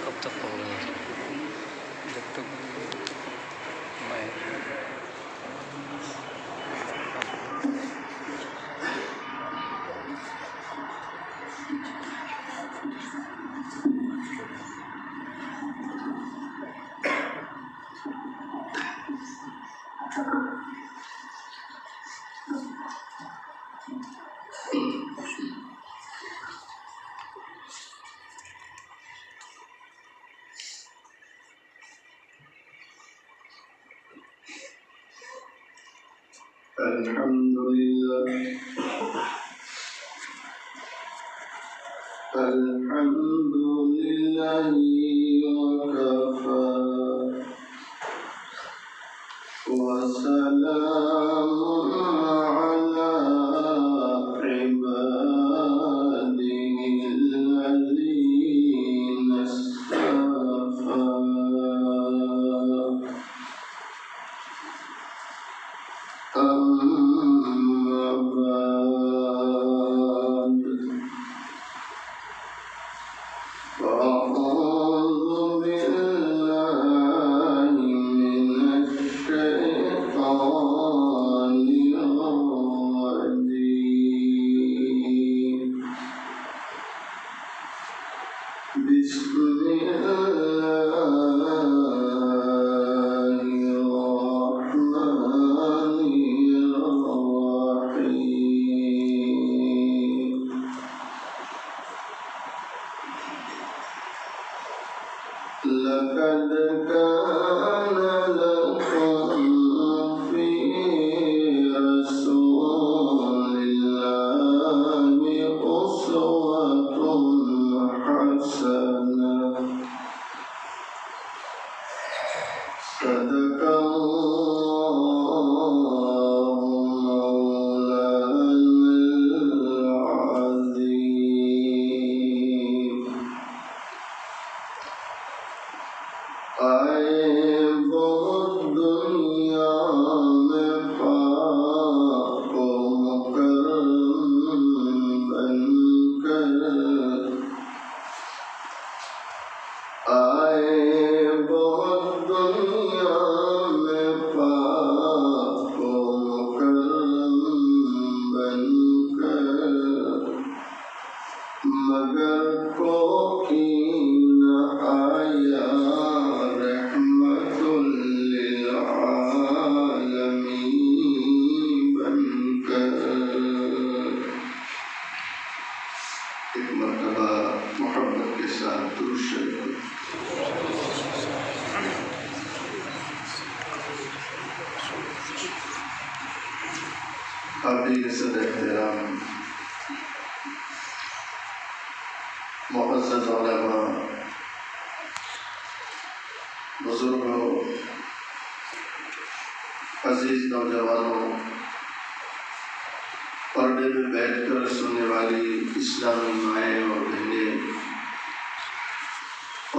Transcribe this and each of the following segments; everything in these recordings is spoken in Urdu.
کب تک پڑھوں گا؟ جب تک میں الحمد لله وكفى وسلام على عباده الذين اصطفى أما بعد فأعوذ بالله من الشيطان الرجيم بسم الله الرحمن الرحيم لقد كان لكم في رسول الله أسوة حسنة صدق الله مولانا العظيم آئے بہت دنیا میں پاک و مکرم بن کر آئے بہت دنیا میں پاک و مکرم بن کر مگر کوئی نہ آیا رحمت للعالمین بن کر۔ ایک مرتبہ محبت کے ساتھ درود شریف قابل صدر احترام معزز علماء، بزرگوں، عزیز نوجوانوں، پردے میں بیٹھ کر سننے والی اسلامی مائیں اور بہنیں،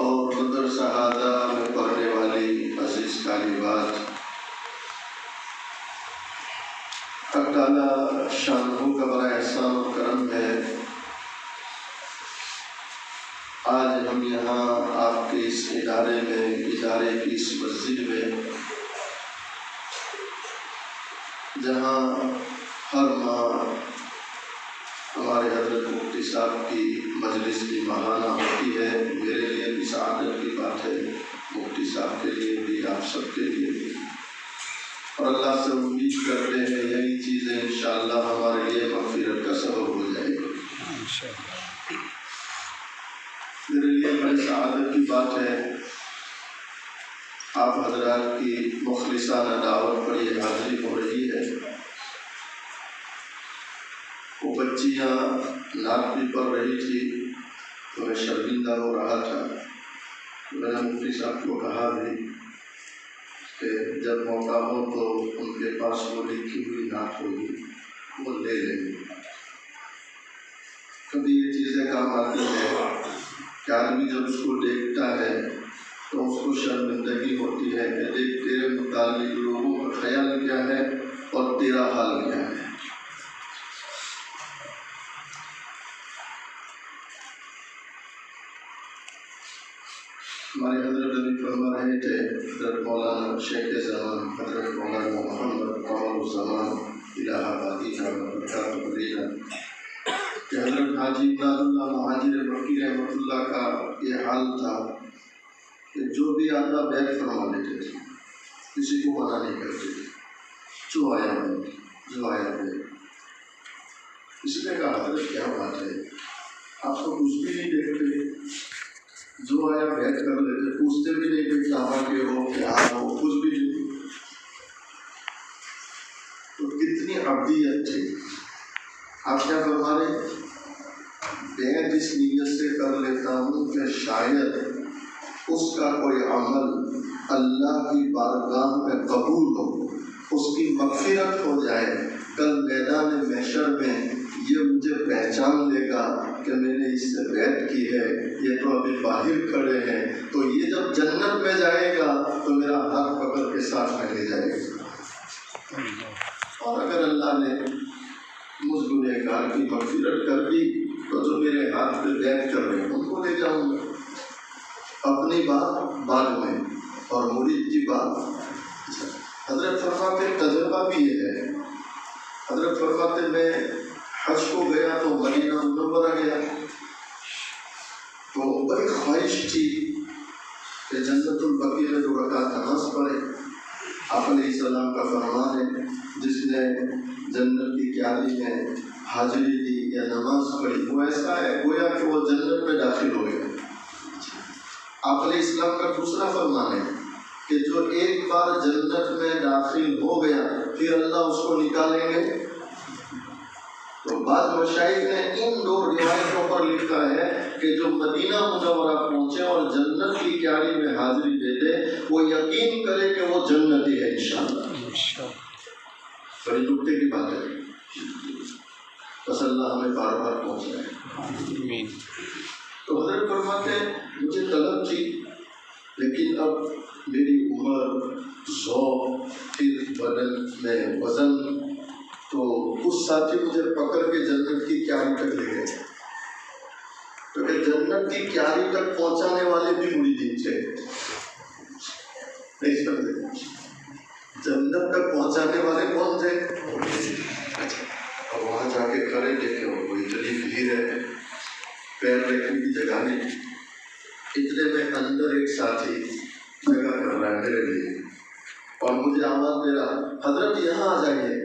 اور مدرسہ ہادہ میں پڑھنے والی عزیز طالبات، اللہ تعالیٰ شانہ کا بڑا احسان و کرم ہے، آج ہم یہاں آپ کے اس ادارے کی اس مسجد میں، جہاں ہر ماہ ہمارے حضرت مفتی صاحب کی مجلس کی ماہانہ ہوتی ہے، میرے لیے بھی سعادت کی بات ہے، مفتی صاحب کے لیے بھی، آپ سب کے لیے بھی، اور اللہ سے امید کرتے ہیں یہی چیزیں انشاءاللہ ہمارے لیے مغفرت کا سبب ہو جائے گی۔ میرے لیے بڑی سعادت کی بات ہے آپ حضرات کی مخلصانہ دعوت پر یہ حاضری ہو رہی ہے۔ وہ بچیاں نعت بھی پڑھ رہی تھی تو میں شرمندہ ہو رہا تھا، میں نے مفتی صاحب کو کہا بھی کہ جب موقع ہو تو ان کے پاس وہ لکھی ہوئی نعت ہوگی وہ لے لیں گے۔ کبھی یہ چیزیں کام آتی ہیں کہ آدمی جب اس کو دیکھتا ہے تو اس کو شرمندگی ہوتی ہے کہ دیکھ تیرے متعلق لوگوں کا خیال کیا ہے اور تیرا حال کیا ہے۔ ہمارے حضرت ابھی فرما رہے تھے حضرت مولانا شیخ زمان حضرت مولانا محمد قمر الزمان الہ آبادی کا کہ حضرت حاجی امداد اللہ مہاجر مکی رحمۃ اللہ کا یہ حال تھا کہ جو بھی آتا بیعت فرما لیتے تھے، کسی کو منع نہیں کرتے تھے، جو آیا بیعت۔ کسی نے کہا حضرت کیا بات ہے، آپ تو کچھ بھی نہیں دیکھتے، جو آیا بیعت کر لیتے، پوچھتے بھی نہیں کہ کہاں کے ہو کیا ہو، کچھ بھی نہیں۔ تو کتنی عبدیت تھی۔ آپ کیا فرما رہے ہیں؟ بیعت اس نیت سے کر لیتا ہوں کہ شاید اس کا کوئی عمل اللہ کی بارگاہ میں قبول ہو، اس کی مغفرت ہو جائے، کل میدان محشر میں یہ مجھے پہچان لے گا کہ میں نے اس سے بیعت کی ہے، یہ تو ابھی باہر کھڑے ہیں، تو یہ جب جنت میں جائے گا تو میرا ہاتھ پکڑ کے ساتھ میں لے جائے گا۔ اور اگر اللہ نے مجھ گنہگار کی مغفرت کر دی تو جو میرے ہاتھ پہ بیعت کر رہے ہیں ان کو لے جاؤں گا۔ اپنی بات بعد میں اور مرید کی بات۔ حضرت فرماتے تجربہ بھی یہ ہے، حضرت فرماتے میں حج کو گیا تو مدینہ منورہ گیا تو بڑی خواہش تھی کہ جنت البقیع میں 2 رکعت نماز پڑھے۔ آپ علیہ السلام کا فرمان ہے جس نے جنت کی کیاری میں حاضری دی یا نماز پڑھی وہ ایسا ہے گویا کہ وہ جنت میں داخل ہو گیا۔ آپ علیہ السلام کا دوسرا فرمان ہے کہ جو ایک بار جنت میں داخل ہو گیا پھر اللہ اس کو نکالیں گے۔ تو بعض مشائخ نے ان 2 روایتوں پر لکھا ہے کہ جو مدینہ منورہ پہنچے اور جنت کی کیاری میں حاضری دے دے وہ یقین کرے کہ وہ جنتی ہے انشاءاللہ۔ بڑی دکھتے کی بات ہے، بس اللہ ہمیں بار بار پہنچائے۔ تو حضرت فرماتے مجھے طلب تھی لیکن اب میری عمر، ذوق، پھر بدن میں وزن، تو کچھ ساتھی مجھے پکڑ کے جنت کی کیاری تک لے گئے، کیونکہ جنت کی کیاری تک پہنچانے والے بھی مریدین تھے، نہیں سمجھے؟ جنت تک پہنچانے والے کون تھے؟ اور وہاں جا کے کھڑے دیکھے وہ اتنی بھیڑ ہے، پیر رکھنے کی جگہ نہیں، اتنے میں اندر ایک ساتھی جگہ کر رہا ہے میرے لیے اور مجھے آواز دے رہا حضرت یہاں آ جائیے۔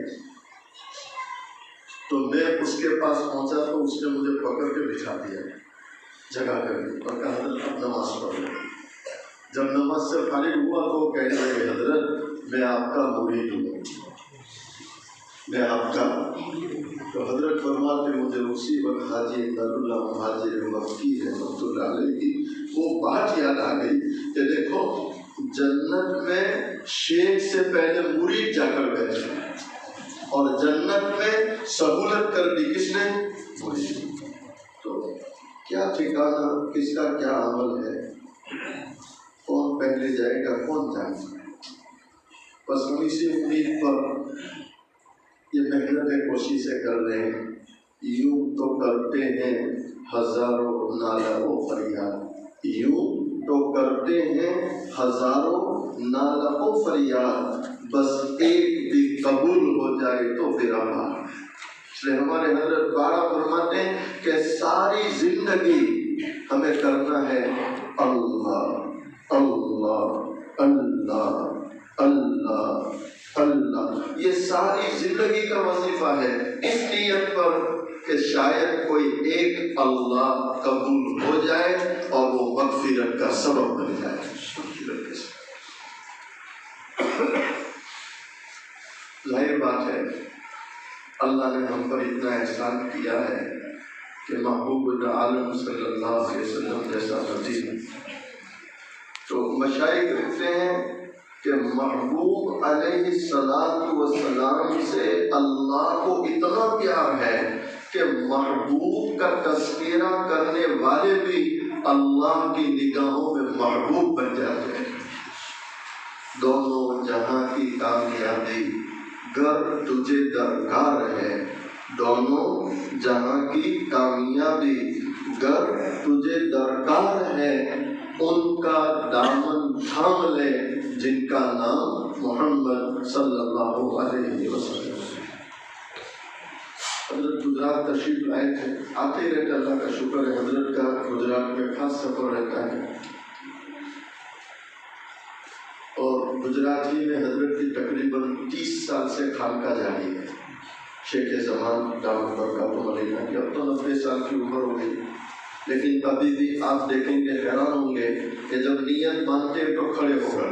تو میں اس کے پاس پہنچا تو اس نے مجھے پکڑ کے بٹھا دیا، جگہ کر دی اور کہا حضرت اب نماز پڑھ لو۔ جب نماز سے فارغ ہوا تو کہنے لگے حضرت میں آپ کا مرید ہوں، میں آپ کا۔ تو حضرت فرماتے مجھے اسی وقت حاجی امداد اللہ مہاجر مکی رحمۃ اللہ علیہ کی وہ بات یاد آ گئی کہ دیکھو جنت میں شیخ سے پہلے مرید جا کر بیٹھے اور جنت میں سہولت کر دی کس نے؟ مرید۔ تو کیا ٹھکانا کس کا کیا عمل ہے، کون پہلے جائے گا کون جانے گا۔ بس ہم اسی امید پر یہ محنتیں کوششیں کر رہے ہیں۔ یوں تو کرتے ہیں ہزاروں نالہ و فریاد، یوں تو کرتے ہیں ہزاروں نالہ و فریاد، بس ایک بھی قبول ہو جائے تو میرا بات۔ اس لیے ہمارے حضرت بارہ فرماتے ہیں کہ ساری زندگی ہمیں کرنا ہے اللہ اللہ اللہ اللہ اللہ، یہ ساری زندگی کا وظیفہ ہے، اس نیت پر کہ شاید کوئی ایک اللہ قبول ہو جائے اور وہ مغفرت کا سبب بن جائے۔ ظاہر بات ہے اللہ نے ہم پر اتنا احسان کیا ہے کہ محبوب عالم صلی اللہ علیہ وسلم جیسا نبی۔ تو مشائخ کہتے ہیں کہ محبوب علیہ السلام سے اللہ کو اتنا پیار ہے کہ محبوب کا تذکرہ کرنے والے بھی اللہ کی نگاہوں میں محبوب بن جاتے ہیں۔ دونوں جہاں کی کامیابی گر تجھے درکار ہے، دونوں جہاں کی کامیابی گر تجھے درکار ہے، ان کا دامن تھام لے جن کا نام محمد صلی اللہ علیہ وسلم۔ حضرت گجرات تشریف لائے تھے، آتے ہی رہتے، اللہ کا شکر ہے حضرت کا گجرات میں خاص سفر رہتا ہے، اور گجرات ہی میں حضرت کی تقریباً 30 سال سے خانقاہ جاری ہے۔ شیخ زمان دامت برکاتہ علیہ کی اب تو 90 سال کی عمر ہو گئی، لیکن کبھی بھی آپ دیکھیں گے، حیران ہوں گے کہ جب نیت مانتے تو کھڑے ہو کر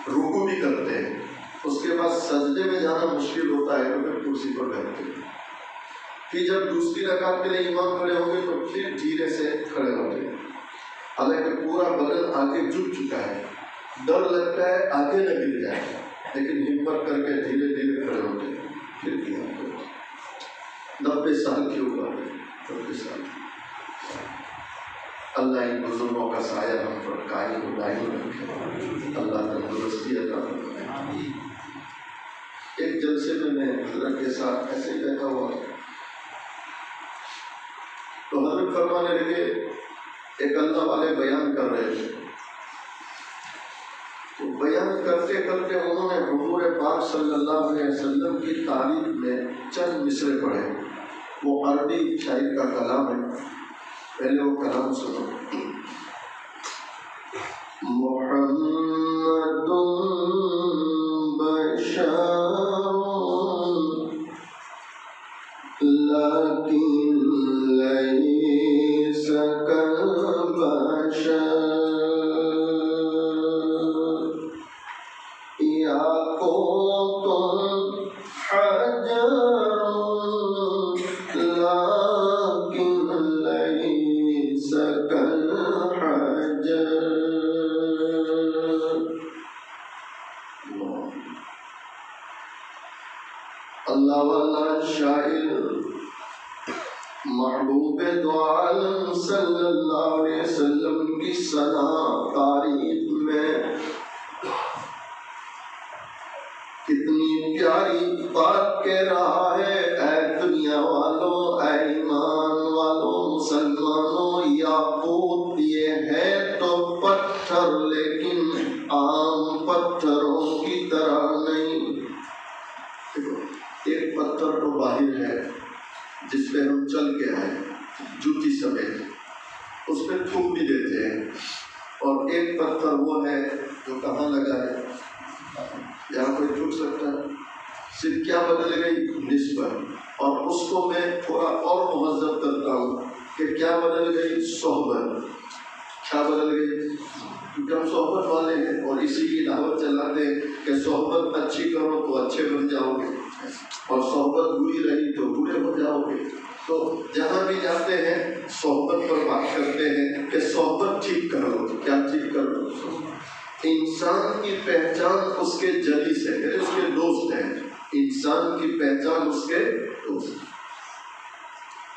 رکوع بھی کرتے ہیں، اس کے بعد سجدے میں جانا مشکل ہوتا ہے تو پھر کرسی پر بیٹھتے ہیں، پھر جب دوسری رکعت کے لیے امام کھڑے ہوں گے تو پھر دھیرے سے کھڑے ہوتے ہیں، حالانکہ پورا بدن آگے جھک چکا ہے، ڈر لگتا ہے آگے نہ گر جائے، لیکن ہمت کر کے دھیرے دھیرے کھڑے ہوتے ہیں، پھر قیام کرتے ہیں۔ 90 سال کی عمر ہے، 90 سال۔ اللہ ان بزرگوں کا سایہ ہم پر قائم و دائم رکھے، اللہ تندرستی عطا فرمائے۔ ایک جلسے میں حضرت کے ساتھ ایسے ہی بیٹھا ہوا تو حضرت فرمانے لگے، ایک اللہ والے بیان کر رہے تھے، تو بیان کرتے کرتے انہوں نے حضور پاک صلی اللہ علیہ وسلم کی تعریف میں چند مصرے پڑھے، وہ عربی شاعر کا کلام ہے، پہلے وہ کلام سنو۔ محمد بشر لیکن لیس کالبشر یاقوت حجر لیکن لیس کالحجر۔ اللہ والا شاعر محبوب دو عالم صلی اللہ علیہ وسلم کی ثنا تعریف میں کتنی پیاری بات کہہ رہا ہے۔ اے دنیا والوں، اے ایمان والوں، مسلمانوں، یاقوت یہ ہے تو پتھر، لیکن عام پتھروں کی طرح نہیں۔ ایک پتھر تو باہر ہے جس پہ ہم چل کے آئے جوتی سمیت، اس پہ تھوک بھی دیتے ہیں، اور ایک پتھر وہ ہے جو کہاں لگا ہے، یہاں کوئی تھوک سکتا ہے، صرف کیا بدل گئی نسبت، اور اس کو میں تھوڑا اور مہذب کرتا ہوں کہ کیا بدل گئی صحبت، کیا بدل گئی، کیونکہ ہم صحبت والے ہیں اور اسی کی دعوت چلاتے ہیں کہ صحبت اچھی کرو تو اچھے بن جاؤ گے، اور صحبت بری رہی تو برے ہو جاؤ گے۔ تو جہاں بھی جاتے ہیں صحبت پر بات کرتے ہیں کہ صحبت ٹھیک کرو، کیا ٹھیک کرو، انسان کی پہچان اس کے جلی سے ہے، اس کے دوست ہیں، انسان کی پہچان اس کے دوست۔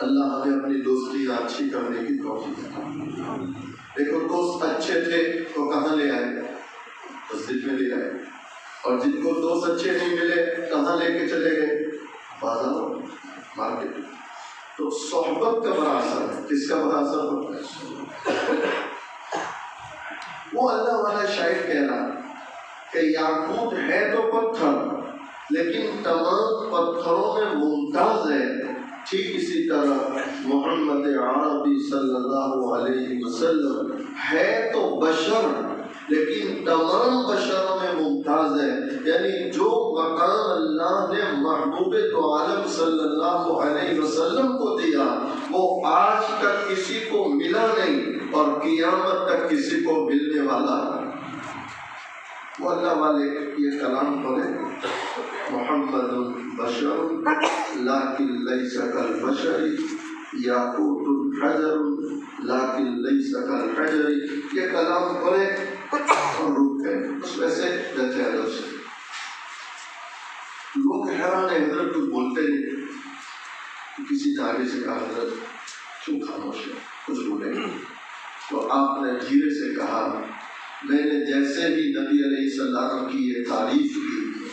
اللہ ہمیں اپنی دوستی اچھی کرنے کی توفیق دے۔ دیکھو دوست اچھے تھے تو کہاں لے آئے، مسجد میں لے آئے، اور جن کو دوست اچھے نہیں ملے کہاں لے کے چلے گئے، بازار، مارکیٹ۔ تو صحبت کا بڑا اثر ہے، کس کا بڑا اثر ہوتا ہے؟ وہ اللہ والا شاعر کہہ رہا کہ یاقوت ہے تو پتھر، لیکن تمام پتھروں میں ممتاز ہے۔ ٹھیک اسی طرح محمد عربی صلی اللہ علیہ وسلم ہے تو بشر، لیکن تمام بشروں میں ممتاز ہے۔ یعنی جو مقام اللہ نے محبوب دو عالم صلی اللہ علیہ وسلم کو دیا وہ آج تک کسی کو ملا نہیں اور قیامت تک کسی کو ملنے والا نہیں۔ وہ اللہ والے یہ کلام پڑھے، محمد بشر لیکن لیس کالبشر یاقوت حجر لیکن لیس کالحجر، یہ کلام پڑھے اور رک گئے، اس میں سے جیسے حضرت سے لوگ حیران ہیں، حضرت کچھ بولتے نہیں۔ کسی نے آگے سے کہا حضرت کیوں خاموش ہے، کچھ بولے نہیں۔ تو آپ نے دھیرے سے کہا، میں نے جیسے ہی نبی علیہ السلام کی یہ تعریف کی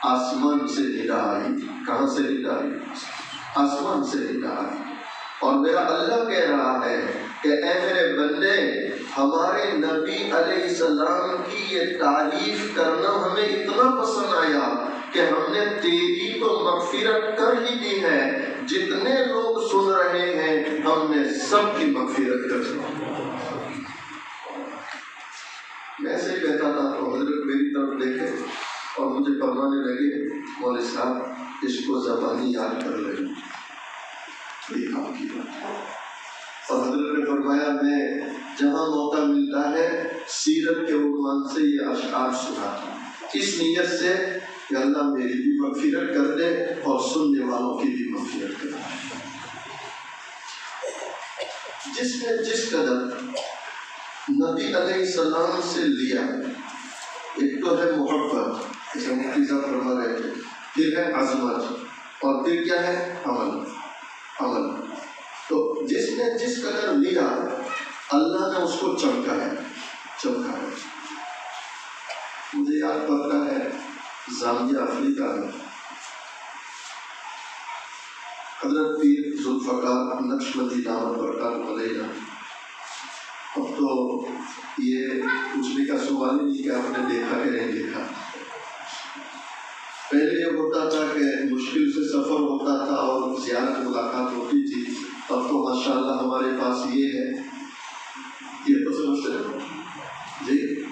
آسمان سے ندا آئی۔ کہاں سے ندا آئی؟ آسمان سے ندا آئی۔ اور میرا اللہ کہہ رہا ہے کہ اے میرے بندے، ہمارے نبی علیہ السلام کی یہ تعریف کرنا ہمیں اتنا پسند آیا کہ ہم نے تیری تو مغفرت کر ہی دی ہے، جتنے لوگ سن رہے ہیں ہم نے سب کی مغفرت کر دی۔ میں ایسے ہی کہتا تھا تو حضرت میری طرف دیکھے اور مجھے فرمانے لگے، مولوی صاحب اس کو زبانی یاد کر لیں، یہ کام کی بات ہے۔ اور حضرت نے فرمایا میں جہاں موقع ملتا ہے سیرت کے عنوان سے یہ اشعار سناتا ہوں، اس نیت سے کہ اللہ میری بھی مغفرت کر دے اور سننے والوں کی بھی مغفرت کر دے۔ جس نے جس قدر نبی علیہ السلام سے لیا، ایک تو ہے محبت، جیسے مفتی صاحب فرما رہے تھے، پھر ہے عظمت، اور پھر کیا ہے عمل۔ تو جس نے جس قدر لیا اللہ نے اس کو چمکا ہے۔ مجھے یاد پڑتا ہے زامبیا افریقہ میں حضرت پیر ذوالفقار نقشبندی دامت برکاتہ علیہ، اب تو یہ پوچھنے کا سوال ہی نہیں کہ آپ نے دیکھا کہ نہیں دیکھا۔ پہلے یہ ہوتا تھا کہ مشکل سے سفر ہوتا تھا اور زیارت ملاقات ہوتی تھی، اب تو ماشاءاللہ ہمارے پاس یہ ہے، یہ تو سمجھتے ہیں جی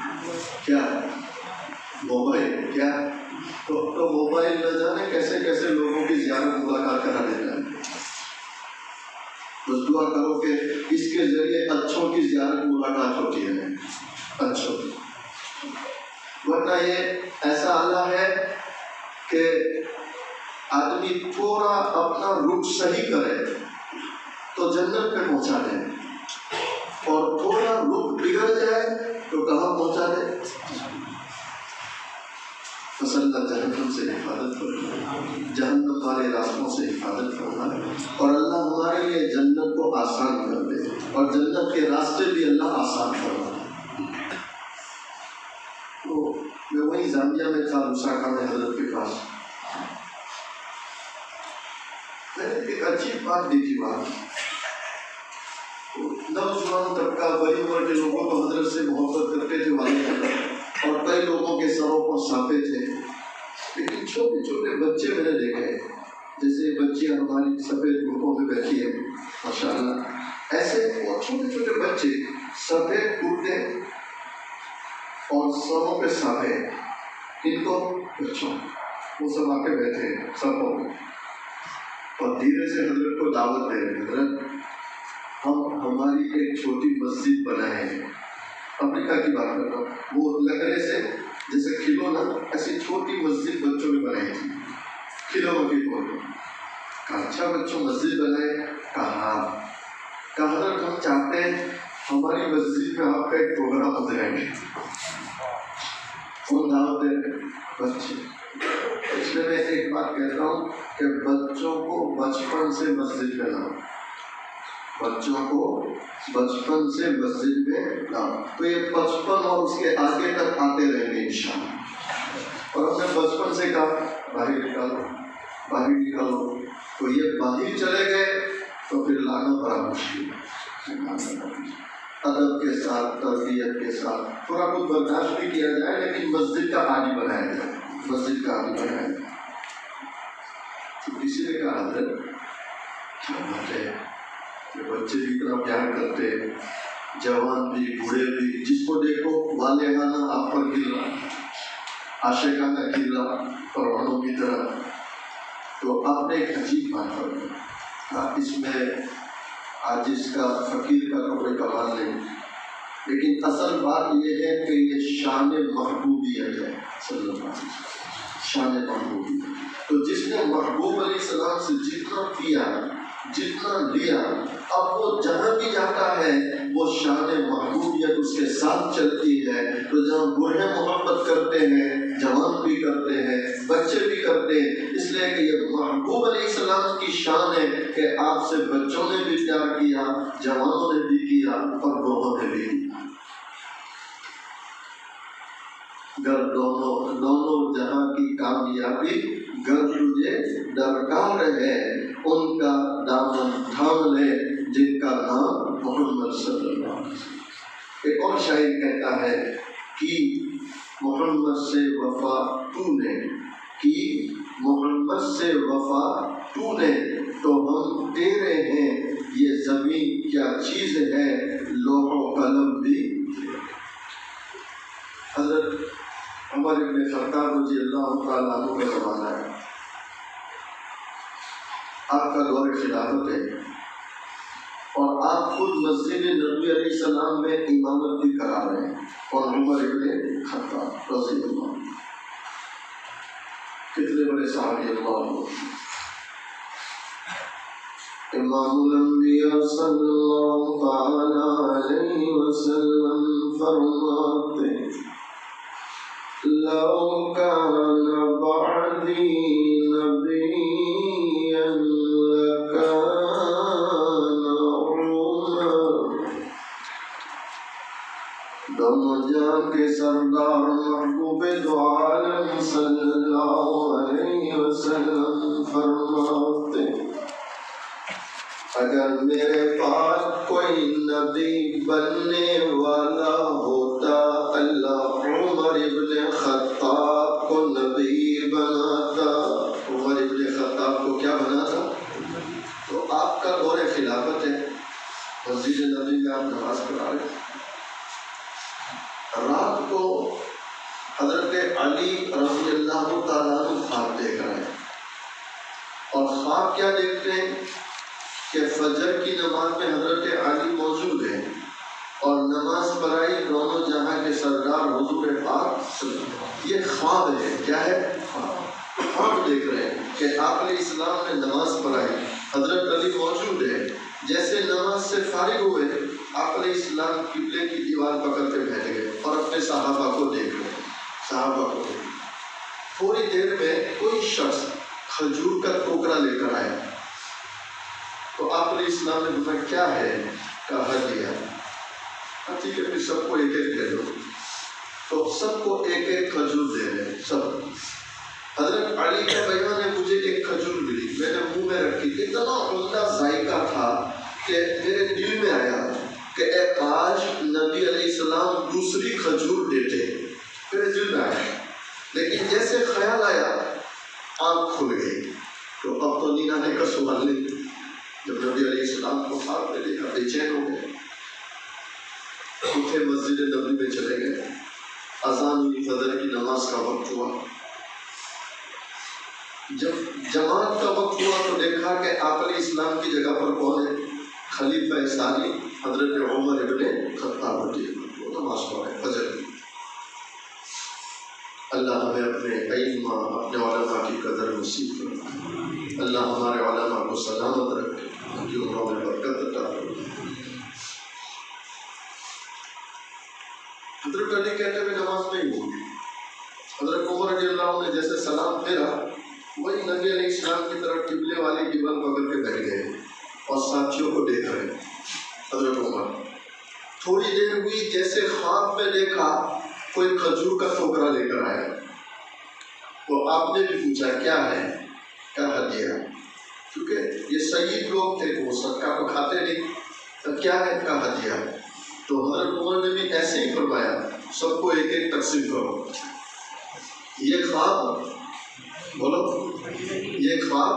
کیا موبائل، کیا تو موبائل نہ جانے کیسے کیسے لوگوں کی زیارت ملاقات کرا دیتا ہے۔ بس دعا کرو کہ اس کے ذریعے اچھوں کی زیارت ملاقات ہوتی ہے، اچھوں کی، ورنہ یہ ایسا اللہ ہے کہ آدمی تھوڑا اپنا رخ صحیح کرے تو جنت پہ پہنچا دے، اور تھوڑا رخ بگڑ جائے تو کہاں پہنچا دے؟ بس اللہ جہنم سے حفاظت فرمائے، جہنم والے راستوں سے حفاظت فرمائے، اور اللہ ہمارے لیے جنت کو آسان کر دے، اور جنت کے راستے بھی اللہ آسان فرمائے۔ تو میں وہی زامبیا میں تھا، لساکا میں حضرت کے پاس، میں نے ایک عجیب بات دیکھی۔ نوجوان طبقہ بڑی عمر کے لوگوں کو حضرت سے محبت کرتے تھے والے، اور کئی لوگوں کے سروں پر سانپے تھے، لیکن چھوٹے چھوٹے بچے میں نے دیکھے، جیسے بچیاں ہماری سفید گروپوں میں بیٹھی ہے ماشاءاللہ، ایسے چھوٹے چھوٹے بچے سفید کرتے اور سروں پہ سانپے، ان کو بچوں وہ سب آ کے بیٹھے سبوں میں، اور دھیرے سے حضرت کو دعوت دے رہے، حضرت ہم ہماری ایک چھوٹی مسجد بنائے ہیں، امریکہ کی بات کر رہا ہوں، وہ لکڑے سے جیسے کھلونا، ایسی چھوٹی مسجد بچوں نے بنائی تھی کھلونوں کی فوٹو۔ کہا اچھا بچوں مسجد بنائے؟ کہا حضرت ہم چاہتے ہیں ہماری مسجد میں آپ کا ایک پروگرام ہو جائے گا، کون دعوت دے؟ بچے۔ اس لیے میں ایک بات کہتا ہوں کہ بچوں کو بچپن سے مسجد میں لاؤ، بچوں کو بچپن سے مسجد میں لاؤ، تو یہ بچپن اور اس کے آگے تک آتے رہیں گے انشاءاللہ۔ اور ہم نے بچپن سے کہا باہر نکالو، تو یہ باہر چلے گئے تو پھر لانا بڑا مشکل ہے۔ ادب کے ساتھ، تربیت کے ساتھ تھوڑا کچھ برداشت بھی کیا جائے، لیکن مسجد کا عادی بنایا جائے، مسجد کا عادی بنایا جائے۔ تو کسی نے کہا حضرت کیا بات ہے، بچے بھی اتنا پیار کرتے، جوان بھی بوڑھے بھی، جس کو دیکھو والہانہ آپ پر گر رہا، عاشقانہ گر رہا پروانوں کی طرح۔ تو آپ نے ایک عجیب بات فرمائی، اس میں عاجز کا فقیر کا کوئی کمال نہیں، لیکن اصل بات یہ ہے کہ یہ شان محبوبیت ہے، صلی اللہ علیہ وسلم، شان محبوبیت۔ تو جس نے محبوب علیہ السلام سے جتنا کیا، جتنا لیا، اب وہ جہاں بھی جاتا ہے وہ شان محبوبیت اس کے ساتھ چلتی ہے۔ تو جہاں بوڑھے محبت کرتے ہیں، جوان بھی کرتے ہیں، بچے بھی کرتے ہیں، اس لیے کہ یہ محبوب علیہ السلام کی شان ہے کہ آپ سے بچوں نے بھی پیار کیا، جوانوں نے بھی کیا، اور بوڑھوں نے بھی کیا۔ گر دونوں جہاں کی کامیابی گر تجھے درکار ہے، ان کا دامن تھام رسول ہے جن کا نام محمد صلی اللہ علیہ وسلم۔ ایک اور شاعر کہتا ہے کہ محمد سے وفا تو نے کی، محمد سے وفا تو نے، تو ہم تیرے ہیں، یہ زمین کیا چیز ہے، لوح و قلم بھی۔ حضرت عمر بن خطاب رضی اللہ تعالیٰ عنہ کا زمانہ ہے، آپ کا دور خلافت ہے، اور آپ خود مسجد نبوی علیہ السلام میں امامت بھی کرا رہے ہیں، اور عمر بن خطاب رضی اللہ عنہ کتنے بڑے صحابی اللہ، امام الانبیاء صلی اللہ تعالی علیہ وسلم فرماتے لو کان بعدی نبیا لکان عمر۔ دونوں جہاں کے سردار محبوب دو عالم صلی اللہ علیہ وسلم فرماتے اگر میرے پاس کوئی نبی بننے والا ہوتا، اللہ عمر ابن خطاب کو نبی بناتا۔ عمر ابن خطاب کو کیا بناتا؟ تو آپ کا دور خلافت ہے، مسجد نبی میں آپ نماز پڑھا رہے ہیں، رات کو حضرت علی رضی اللہ تعالیٰ عنہ خواب دیکھ رہے ہیں، اور خواب کیا دیکھتے ہیں کہ فجر کی نماز میں حضرت علی موجود ہیں اور نماز پڑھائی دونوں جہاں کے سردار حضور پاک صلی اللہ علیہ وسلم۔ یہ خواب ہے، کیا ہے؟ خواب دیکھ رہے ہیں کہ آپ علیہ السلام نے نماز پڑھائی، حضرت علی موجود ہے، جیسے نماز سے فارغ ہوئے آپ علیہ السلام قبلے کی دیوار پکڑ کے بیٹھ گئے اور اپنے صحابہ کو دیکھ رہے ہیں، صحابہ کو دیکھ رہے۔ تھوڑی دیر میں کوئی شخص کھجور کا ٹوکرا لے کر آیا، تو آپ علیہ السلام نے پوچھا کیا ہے؟ کہا دیا، ٹھیک ہے پھر سب کو ایک ایک دے دو، تو سب کو ایک ایک کھجور دے رہے سب۔ حضرت علی کا بیان ہے مجھے ایک کھجور ملی، میں نے منہ میں رکھی، اتنا عمدہ ذائقہ تھا کہ میرے دل میں آیا کہ اے کاش نبی علیہ السلام دوسری کھجور دیتے، میرے دل میں آیا، لیکن جیسے خیال آیا آنکھ کھل گئی، تو اب تو نینا نے کا سوال نہیں۔ جب نبی علیہ السلام کو خواب میں دیکھا بے چین ہو گئے، اٹھے مسجد نبوی میں چلے گئے، اذان ہوئی، فجر کی نماز کا وقت ہوا، جب جماعت کا وقت ہوا تو دیکھا کہ آپ علیہ السلام کی جگہ پر کون ہے؟ خلیفہ ثانی حضرت عمر ابن خطاب رضی اللہ عنہ نماز پڑھے فجر کی۔ اللہ ہمیں اپنے علم، اپنے علماء کی قدر نصیب کرے، اللہ ہمارے علماء کو سلامت رکھے، ان کی عمروں میں برکت عطا فرمائے۔ حضرت علی کہتے ہوئے نماز نہیں ہوگی، حضرت عمر رضی اللہ عنہ نے جیسے سلام پھیرا، وہی نبی علیہ السلام کی طرف قبلے والی دیوار پکڑ کے بیٹھ گئے اور ساتھیوں کو دیکھ رہے ہیں۔ حضرت عمر تھوڑی دیر ہوئی، جیسے خواب میں دیکھا کوئی کھجور کا ٹوکرا لے کر آیا، تو آپ نے بھی پوچھا کیا ہے؟ کہا دیا، کیونکہ یہ سید لوگ تھے وہ صدقہ تو کھاتے نہیں، تو کیا ہے؟ کہا دیا۔ تو حضرت عمر نے بھی ایسے ہی فرمایا سب کو ایک ایک تقسیم کرو۔ یہ خواب، بولو، یہ خواب،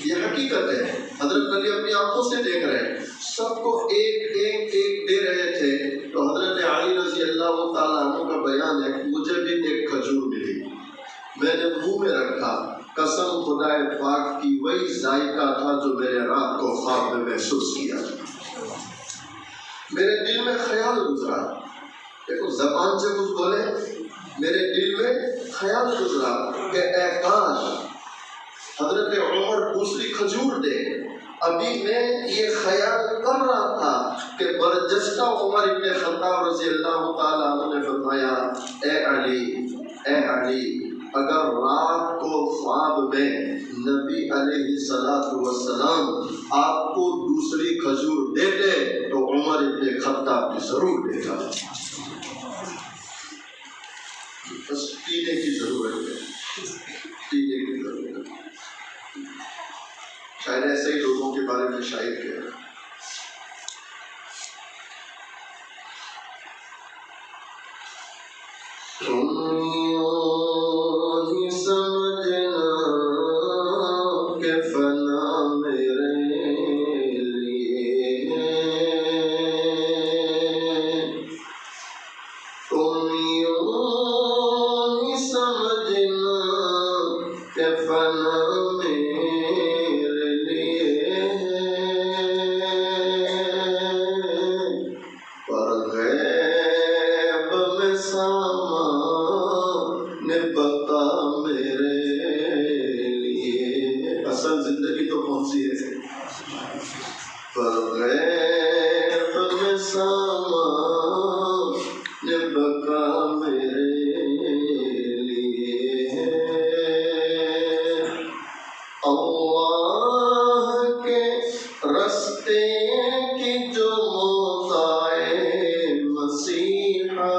یہ حقیقت ہے، حضرت علی اپنی آنکھوں سے دیکھ رہے ہیں، سب کو ایک ایک ایک دے رہے تھے۔ تو حضرت علی رضی اللہ تعالیٰ عنہ کا بیان ہے مجھے بھی ایک کھجور ملی، میں نے منہ میں رکھا، قسم خدائے پاک کی وہی ذائقہ تھا جو میں نے رات کو خواب میں محسوس کیا۔ میرے دل میں خیال گزرا، دیکھو زبان سے کچھ بولے، میرے دل میں خیال گزرا کہ اے کاش حضرت عمر دوسری کھجور دے۔ ابھی میں یہ خیال کر رہا تھا کہ برجستہ عمر ابن خطاب رضی اللہ تعالیٰ عنہ نے فرمایا اے علی اگر رات کو خواب میں نبی علیہ السلام آپ کو دوسری کھجور دیتے تو عمر ابن خطاب بھی ضرور دیتا۔ بس پینے کی ضرورت ہے، پینے کی ضرورت ہے۔ شاید ایسے ہی لوگوں کے بارے میں شاعر کہہ رہا ہے غیب میں سامان بقا میرے لیے اللہ کے رستے کی جو موتائے مسیحا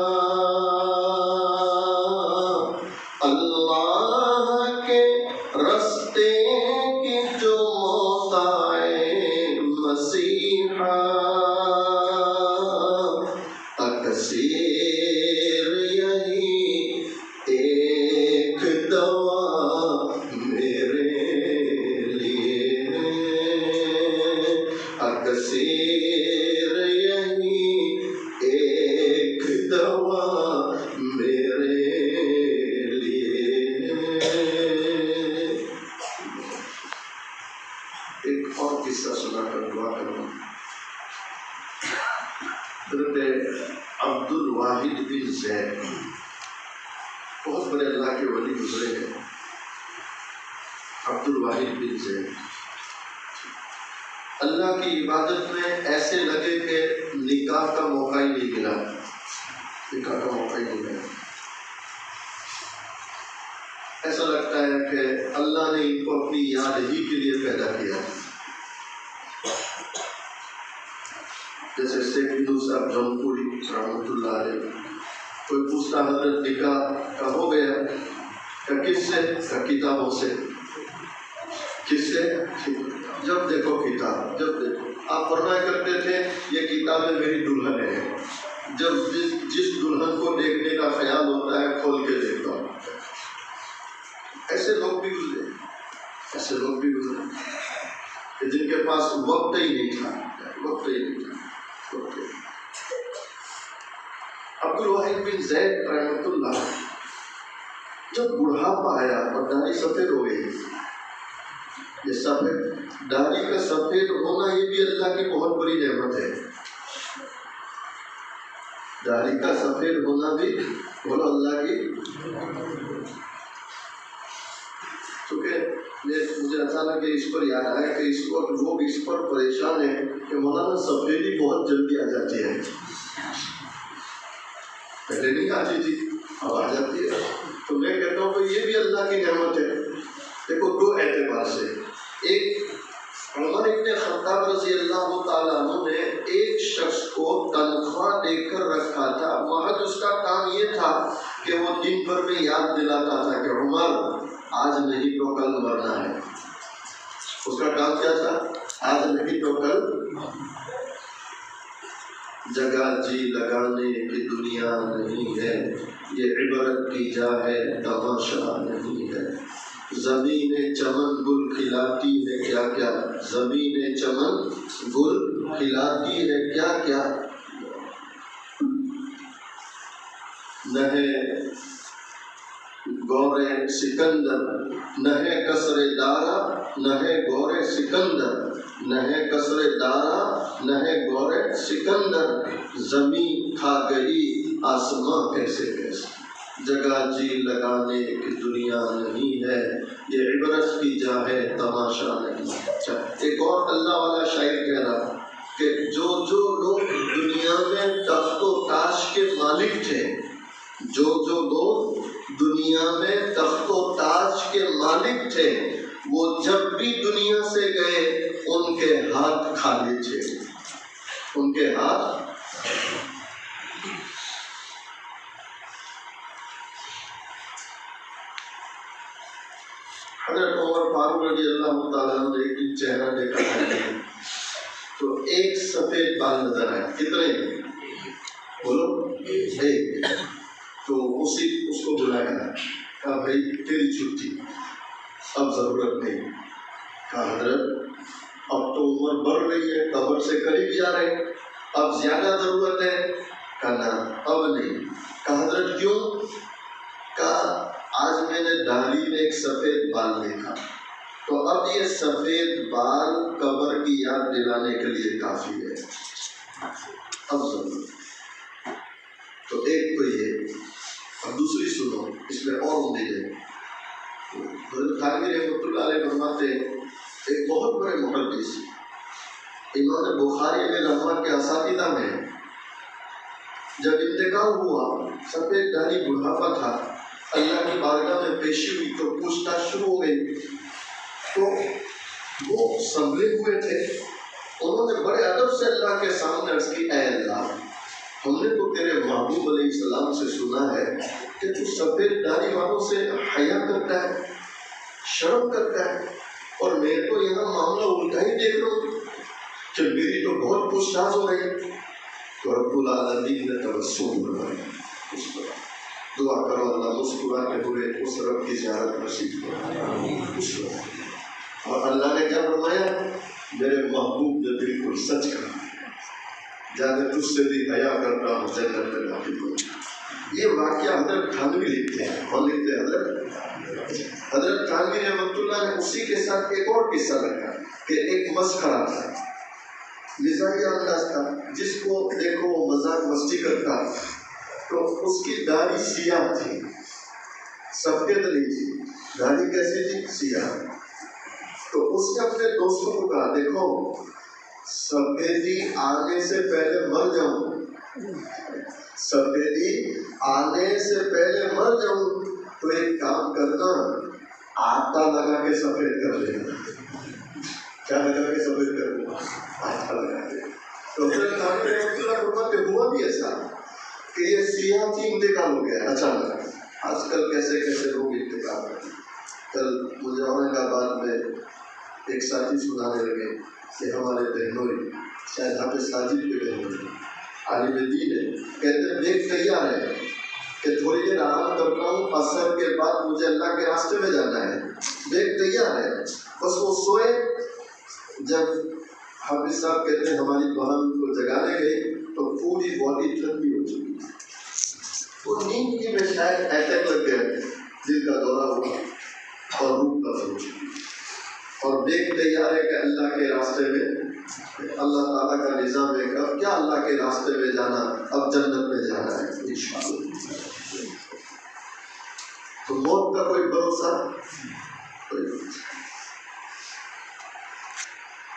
اللہ کے رستے کی جو موتائے مسیحا تکثیر یہی ایک دوا میرے لیے تکثیر یہی ایک دوا میرے لیے ایک اور قصہ سنا کر دعا کروں حضرت عبد الواحد بن زید بہت بڑے اللہ کے ولی گزرے ہیں عبد الواحد بن زید اللہ کی عبادت میں ایسے لگے کہ نکاح کا موقع ہی نہیں ملا نکاح کا موقع ہی نہیں ملا ایسا لگتا ہے کہ اللہ نے ان کو اپنی یاد ہی کے لیے پیدا کیا جیسے شیخ ہندو صاحب جونپوری رحمۃ اللہ علیہ کوئی پوچھتا حضرت نکاح کا ہو گیا کہ کس سے کتابوں سے کس سے جب دیکھو کتاب جب دیکھو آپ فرمایا کرتے تھے یہ کتابیں میری دلہن ہے جب جس دلہن کو دیکھنے کا خیال ہوتا ہے کھول کے دیکھتا ہوں ایسے لوگ بھی گزرے کہ جن کے پاس وقت ہی نہیں تھا عبد الواحد بن زید رحمۃ اللہ جب بڑھاپا آیا اور داڑھی سفید ہو گئی یہ سفید داڑھی کا سفید ہونا یہ بھی اللہ کی بہت بڑی نعمت ہے داڑھی کا سفید ہونا بھی بولو اللہ کی کیونکہ مجھے اچانک اس پر یاد آیا کہ اس وقت لوگ اس پر پریشان ہیں کہ مولانا سفیدی بہت جلدی آ جاتی ہے پہلے نہیں آتی تھی اب آ جاتی ہے تو میں کہتا ہوں کہ یہ بھی اللہ کی نعمت ہے دیکھو دو اعتبار سے ایک عمر ابن خطاب رضی اللہ تعالیٰ عنہ نے ایک شخص کو تنخواہ دے کر رکھا تھا محض اس کا کام یہ تھا کہ وہ دن بھر میں یاد دلاتا تھا کہ عمر آج نہیں تو کل مرنا ہے اس کا کام کیا تھا آج نہیں تو کل جگہ جی لگانے کی دنیا نہیں ہے یہ عبرت کی جا ہے تماشا نہیں ہے زمین چمن گل کھلاتی ہے کیا کیا زمین چمن گل کھلاتی ہے کیا کیا نہ ہے گورے سکندر نہ ہے کسر دارا نہ ہے گورے سکندر نہ ہے کسر دارا نہ ہے گورے سکندر زمین کھا گئی آسماں کیسے کیسے جگہ جی لگانے کی دنیا نہیں ہے یہ عبرت کی جا ہے تماشا نہیں اچھا ایک اور اللہ والا شاعر کہہ رہا کہ جو لوگ دنیا میں تخت و تاج کے مالک تھے جو لوگ دنیا میں تخت و تاج کے مالک تھے وہ جب بھی دنیا سے گئے ان کے ہاتھ خالی تھے ان کے ہاتھ حضرت عمر فاروق رضی اللہ تعالیٰ عنہ نے ایک چہرہ دیکھا تو ایک سفید بال نظر آئے کتنے بولو ایک تو اس کو بلایا کہا بھائی تیری چھٹی اب ضرورت نہیں کہا حضرت اب تو عمر بڑھ رہی ہے قبر سے قریب جا رہے اب زیادہ ضرورت ہے کہا نا اب نہیں کہا حضرت کیوں کہا آج میں نے داڑھی میں ایک سفید بال دیکھا تو اب یہ سفید بال قبر کی یاد دلانے کے لیے کافی ہے اب ضرورت تو ایک تو یہ اب دوسری سنو اس میں اور امید ہے حضرت خانوی رحمۃ اللہ علیہ فرماتے ایک بہت بڑے محدث امام بخاری میں رحمہ کے اساتذہ میں جب انتقال ہوا، سفید داڑھی بڑھاپا تھا، اللہ کی بارگاہ میں پیشی ہوئی تو پوچھ تاچھ شروع ہو گئی، تو وہ سنبھلے ہوئے تھے، انہوں نے بڑے ادب سے اللہ کے سامنے عرض کی، اے اللہ، ہم نے تو تیرے محبوب علیہ السلام سے سنا ہے کہ تو سفید داڑھی والوں سے حیا کرتا ہے، شرم کرتا ہے، اور میں تو یہاں معاملہ الٹا ہی دیکھ رہا ہوں کہ میری تو بہت پوچھ تاچھ ہو رہی۔ تو رب العالمین نے تبسم بنایا، دعا کرو اللہ مسکراتے ہوئے اس رب کی زیارت نصیب کرے۔ اور اللہ نے کیا فرمایا؟ میرے محبوب نے بالکل سچ کہا، جانے تجھ سے بھی حیا کرتا ہوں جنت میں داخل ہو۔ یہ واقعہ حضرت تھانوی لکھتے ہیں، اور لکھتے ہیں حضرت تھانوی رحمۃ اللہ نے اسی کے ساتھ ایک اور قصہ لکھا کہ ایک مسخرہ تھا، مزاحیہ انداز تھا، جس کو دیکھو وہ مذاق مستی کرتا، تو اس کی داڑھی سیاہ تھی، سفید نہیں تھی، داڑھی کیسی تھی؟ سیاہ۔ تو اس نے اپنے دوستوں کو کہا، دیکھو سفیدی آنے سے پہلے مر جاؤں، سفیدی آنے سے پہلے مر جاؤں تو ایک کام کرنا، آٹا لگا کے سفید کر لینا۔ کیا لگا کے سفید کر لینا؟ آٹا لگا کے۔ تو پھر ہوا بھی ایسا کہ یہ سیاہ تھی، انتقال ہو گیا اچانک۔ آج کل کیسے کیسے لوگ انتقال کرتے۔ کل مجھے اورنگ آباد میں ایک ساتھی سنانے لگے کہ ہمارے بہنوئی، شاید حافظ ساجد کے بہنوئی، عالم دین ہے، کہتے ہیں دیکھ تیار ہے کہ تھوڑی دیر آرام کرتا ہوں، عصر کے بعد مجھے اللہ کے راستے میں جانا ہے، دیکھ تیار ہے، بس وہ سوئے۔ جب حافظ صاحب کہتے ہیں ہماری بہن کو جگانے گئی تو پوری باڈی ٹھنڈی ہو چکی، وہ نیند کی میں شاید اٹیک لگ گیا، دل کا دورہ ہوا اور روح کا ہو چکی، اور دیکھ تیار ہے کہ اللہ کے راستے میں، اللہ تعالیٰ کا نظام ہے کہ اب کیا اللہ کے راستے میں جانا، اب جنت میں جانا ہے انشاءاللہ۔ تو موت کا کوئی بھروسہ،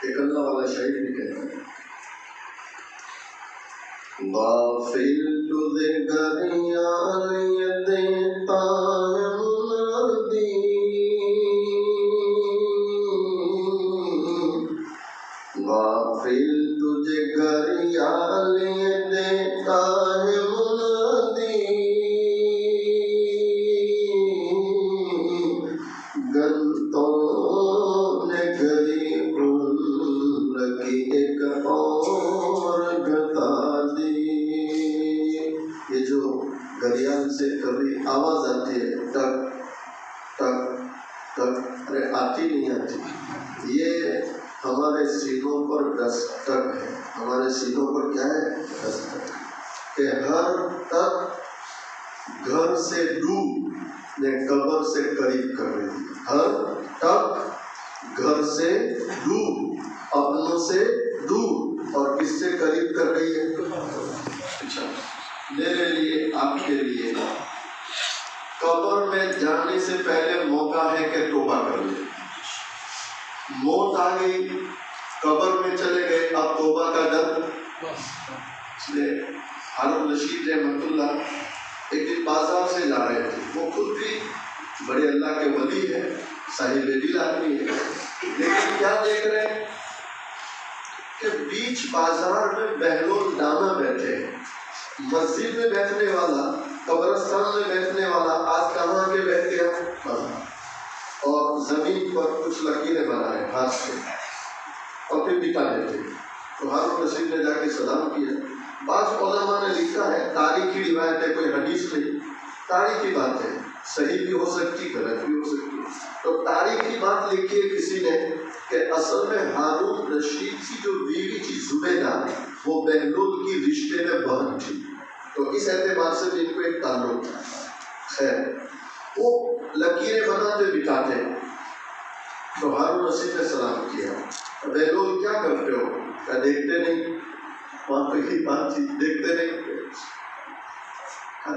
ایک اللہ والا شاعر بھی کہتا ہے، غافل تجھے گھر یار یہ دیتا ہے منادی، غافل تجھے گھر یار یہ دیتا ہے منادی، گنتوں نے غریب کی ایک اور بتا دی۔ یہ جو گریان سے کبھی آواز آتی ہے، ٹک ٹک ٹک، ارے آتی نہیں آتی، یہ ہمارے سینوں پر دستک ہے، ہمارے سینوں پر کیا ہے؟ دستک، کہ ہر تک گھر سے دور نے قبر سے قریب کر رہی ہے، ہر تک گھر سے دور، اپنوں سے دور، اور کس سے قریب کر رہی ہے؟ اچھا، میرے لیے، آپ کے لیے قبر میں جانے سے پہلے موقع ہے کہ توبہ کر لیں۔ موت آ گئی، قبر میں چلے گئے، اب توبہ کا ڈر۔ اس لیے ہارون رشید رحمۃ اللہ ایک دن بازار سے جا رہے تھے، وہ خود بھی بڑے اللہ کے ولی ہے، صاحب دل آدمی ہے، لیکن کیا دیکھ رہے ہیں کہ بیچ بازار میں بہلول دانا بیٹھے ہیں، مسجد میں بیٹھنے والا، قبرستان میں بیٹھنے والا آج کہاں کے بیٹھ گیا، اور زمین پر کچھ لکیریں بنا رہے ہاتھ سے اور پھر مٹا دیتے۔ تو ہارون رشید نے جا کے سلام کیا۔ بعض علماء نے لکھا ہے، تاریخی روایت ہے، کوئی حدیث نہیں، تاریخی بات ہے، صحیح بھی ہو سکتی، غلط بھی ہو سکتی، تو تاریخی بات لکھی ہے کسی نے کہ اصل میں ہارون رشید کی جو بیوی تھی زبیدہ، وہ بہلول کی رشتے میں بہن تھی، تو اس اعتبار سے ان کو ایک تعلق تھا۔ خیر، وہ لکیریں بناتے بٹاتے، تو ہارون رشید نے سلام کیا، بہلول کیا کرتے ہو؟ کیا دیکھتے نہیں؟ وہاں پہ کی بات تھی، دیکھتے نہیں؟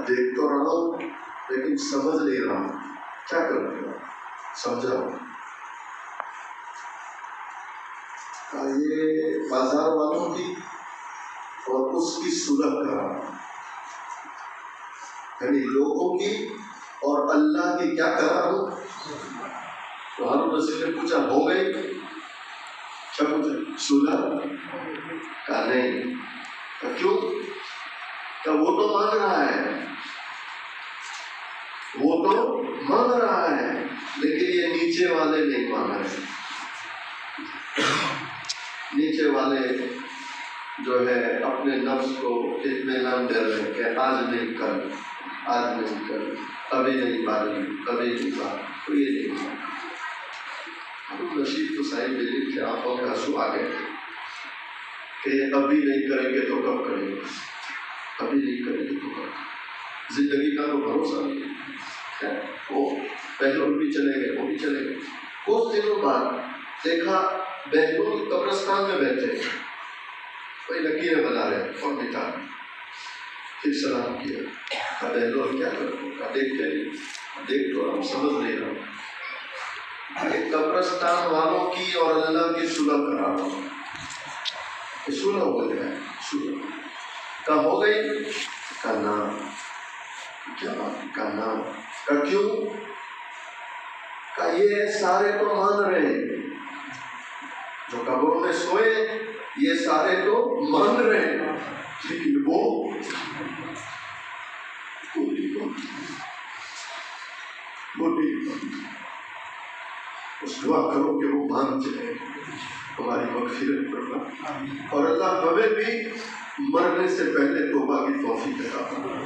دیکھ تو رہا ہوں لیکن سمجھ نہیں رہا ہوں، کیا کرتے ہو؟ سمجھاؤ۔ یہ بازار والوں کی اور اس کی صلح کرانا، یعنی لوگوں کی اور اللہ کی کیا کرانا۔ تو ہارون رشید نے پوچھا ہو گئی؟ کیا پوچھا؟ صلح؟ کہا نہیں۔ کیوں؟ کہ وہ تو مانگ رہا ہے، وہ تو مانگ رہا ہے، لیکن یہ نیچے والے نہیں مانگ رہے۔ نیچے والے جو ہے اپنے نفس کو اطمینان دے رہے کہ آج نہیں کر، آج نہیں کر، ابھی نہیں پاری، کبھی نہیں پاری، تو یہ نہیں پاری۔ ہارون رشید تو صاحب دلیل کے آنکھوں میں آنسو آ گئے کہ ابھی نہیں کریں گے تو کب کریں گے، ابھی نہیں کریں گے تو کب۔ زندگی کا تو بھروسہ نہیں ہے۔ وہ بہلول بھی چلے گئے، وہ بھی چلے گئے۔ کچھ دنوں بعد دیکھا بہلول قبرستان میں بیٹھے، کوئی لکیریں بنا رہے اور بٹھا رہے۔ پھر سلام کیا، کہا بہلول کیا کرو؟ کہا دیکھتے نہیں، دیکھ تو ہم سمجھ نہیں رہا کہ قبرستان والوں کی اور اللہ کی صلح کرا رہا ہوں، صلح ہو جائے، صلح۔ کہا ہو گئی؟ کہا نا۔ کیا بات؟ کہا نا۔ کہا کیوں؟ کہا یہ سارے تو مان رہے ہیں، جو قبروں میں سوئے یہ سارے تو مان رہے ہیں، لیکن وہ اس دعا کرو کہ وہ مان جائے، ہماری مغفرت کرنا، اور اللہ ہمیں بھی مرنے سے پہلے توبہ کی توفیق عطا فرمائے۔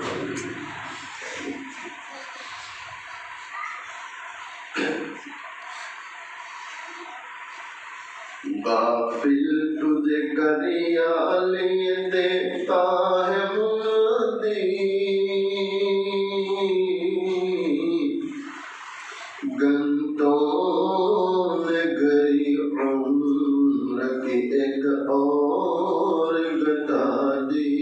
غافل تجھے کریا لیے دیتا ہے مندی، گھنٹوں میں گئی عمر کی ایک اور گھٹا دی،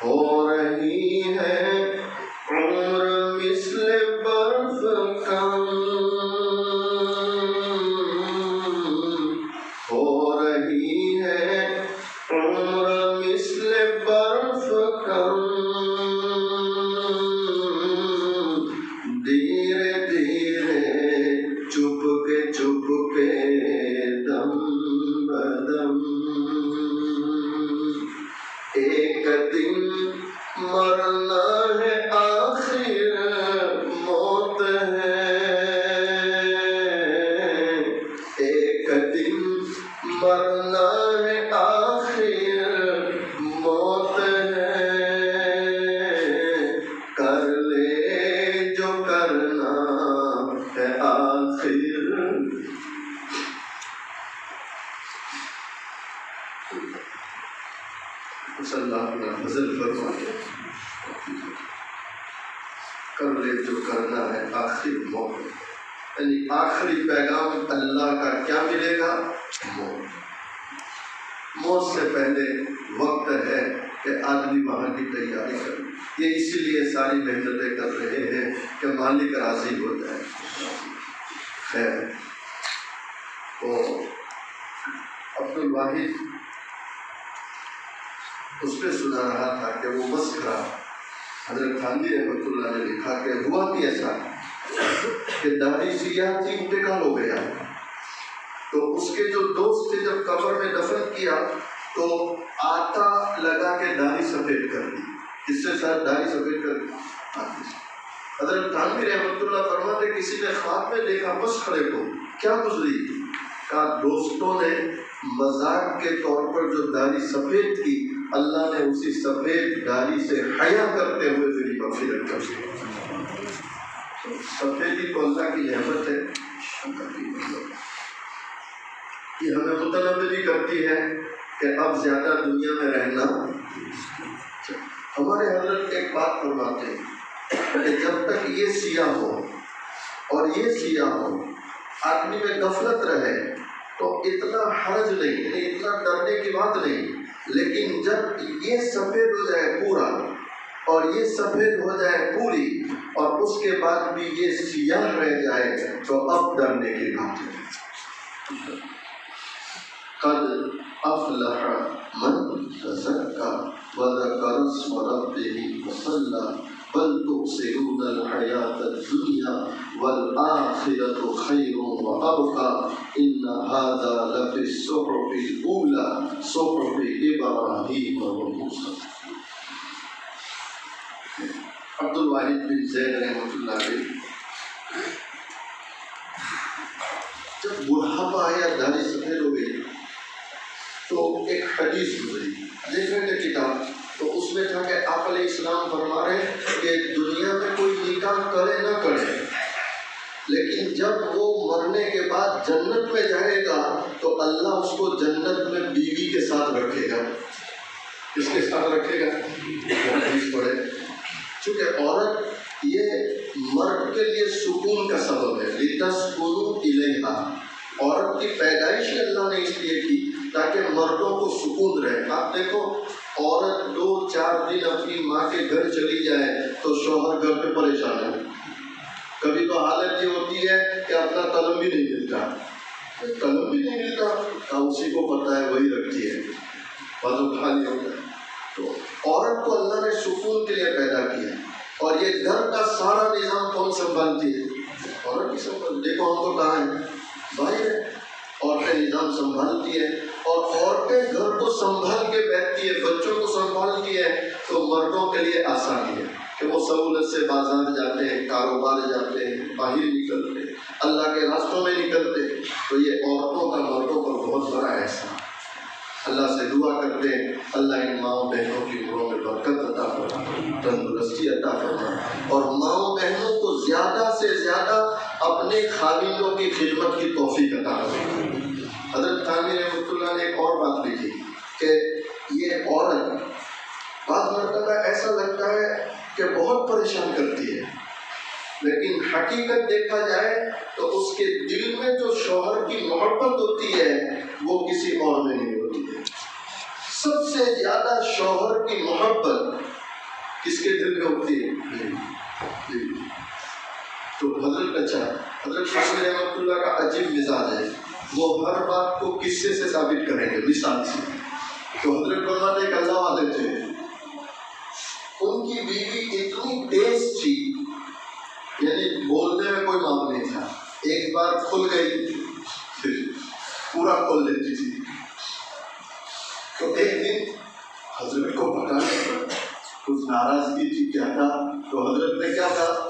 ہو رہی ہے عمر مثل برف کم، ہو رہی ہے عمر مثل برف کم، دھیرے دھیرے چپ کے دم بدم، ایک دن مرنا ہے آخر موت ہے، ایک دن مرنا ہے آخر موت ہے، کر لے جو کرنا ہے آخر۔ صلی اللہ علیہ فضل فرمائے، کر لے جو کرنا ہے آخر موت، یعنی آخری پیغام اللہ کا کیا ملے گا؟ موت۔ موت سے پہلے وقت ہے کہ آدمی وہاں کی تیاری کرے۔ یہ اسی لیے ساری محنتیں کر رہے ہیں کہ مالک راضی ہو جائے۔ خیر، تو عبدالواحد اس پہ سنا رہا تھا کہ وہ مسکرا، حضرت تھانوی رحمۃ اللہ نے لکھا کہ ہوا بھی ایسا کہ داڑھی سیاہ تھی، انتقال ہو گیا، تو اس کے جو دوست تھے جب قبر میں دفن کیا تو آٹا لگا کے داڑھی سفید کر دی۔ کس سے ساتھ داڑھی سفید کر دی؟ آٹے سے۔ حضرت تھانوی رحمۃ اللہ فرماتے کسی نے خواب میں دیکھا بس کھڑے کو، کیا گزری؟ کہا دوستوں نے مذاق کے طور پر جو داڑھی سفید کی، اللہ نے اسی سفید داڑھی سے حیا کرتے ہوئے میری مغفرت کر دی۔ سفیدی تو اللہ کی نعمت ہے، یہ ہمیں متنبی کرتی ہے کہ اب زیادہ دنیا میں رہنا۔ ہمارے حضرت ایک بات فرماتے ہیں کہ جب تک یہ سیاہ ہو اور یہ سیاہ ہو، آدمی میں غفلت رہے تو اتنا حرج نہیں، یعنی اتنا ڈرنے کی بات نہیں، لیکن جب یہ سفید ہو جائے پورا اور یہ سفید ہو جائے پوری اور اس کے بعد بھی یہ سیاہ رہ جائے تو اب ڈرنے کی بات ہے۔ قد افلح من تزکا وذکر اسم ربہ فصلی بل تؤثرون الحیاۃ الدنیا والآخرۃ خیر وابقی ان ھذا لفی الصحف الاولی صحف ابراہیم وموسیٰ۔ عبد الواحد بن زید رحمۃ اللہ علیہ جب بڑھاپا آیا، داڑھی سفید ہو گئی، تو ایک حدیث گزری، دیکھ رہے تھے کتاب، تو اس میں تھا کہ آپ علیہ السلام فرما رہے ہیں کہ دنیا میں کوئی نکاح کرے نہ کرے، لیکن جب وہ مرنے کے بعد جنت میں جائے گا تو اللہ اس کو جنت میں بیوی کے ساتھ رکھے گا۔ کس کے ساتھ رکھے گا؟ حدیث پڑھے، چونکہ عورت یہ مرد کے لیے سکون کا سبب ہے، لِتَسْكُنُوا إِلَيْهَا۔ عورت کی پیدائش اللہ نے اس لیے کی تاکہ مردوں کو سکون رہے۔ آپ دیکھو، عورت 2-4 دن اپنی ماں کے گھر چلی جائے تو شوہر گھر پہ پریشان ہے۔ کبھی تو حالت یہ ہوتی ہے کہ اپنا قلم بھی نہیں ملتا، قلم بھی نہیں ملتا، اسی کو پتہ ہے وہی رکھتی ہے، بازو خالی ہوتا ہے۔ تو عورت کو اللہ نے سکون کے لیے پیدا کیا، اور یہ گھر کا سارا نظام کون سنبھالتی ہے؟ عورت ہی سنبھالتی۔ دیکھو ہم تو کہاں ہیں؟ باہر ہے، عورتیں نظام سنبھالتی ہے، اور عورتیں گھر کو سنبھال کے بیٹھتی ہے، بچوں کو سنبھالتی ہے، تو مردوں کے لیے آسانی ہے کہ وہ سہولت سے بازار جاتے ہیں، کاروبار جاتے ہیں، باہر نکلتے ہیں، اللہ کے راستوں میں نکلتے ہیں۔ تو یہ عورتوں کا مردوں پر بہت بڑا احسان۔ اللہ سے دعا کرتے ہیں اللہ ان ماؤں بہنوں کی عمروں میں برکت عطا فرمائے، تندرستی عطا فرمائے، اور ماؤں بہنوں کو زیادہ سے زیادہ اپنے خاوندوں کی خدمت کی توفیق عطا فرمائے۔ حضرت تھانوی رحمۃ اللہ نے ایک اور بات لکھی کہ یہ عورت بعض مرتبہ ایسا لگتا ہے کہ بہت پریشان کرتی ہے، لیکن حقیقت دیکھا جائے تو اس کے دل میں جو شوہر کی محبت ہوتی ہے وہ کسی اور میں نہیں ہوتی ہے۔ سب سے زیادہ شوہر کی محبت کس کے دل میں ہوتی ہے؟ تو حضرت تھانوی رحمۃ اللہ کا عجیب مزاج ہے، وہ ہر بات کو قصے سے ثابت کریں گے، مثال سے۔ تو حضرت فرماتے ایک اللہ والے تھے، ان کی بیوی اتنی تیز تھی، یعنی بولنے میں کوئی مام نہیں تھا، ایک بار کھل گئی پھر پورا کھول لیتی تھی۔ تو ایک دن حضرت کو پتا نہیں، کچھ ناراضگی تھی، کیا تھا، تو حضرت نے کیا کہا؟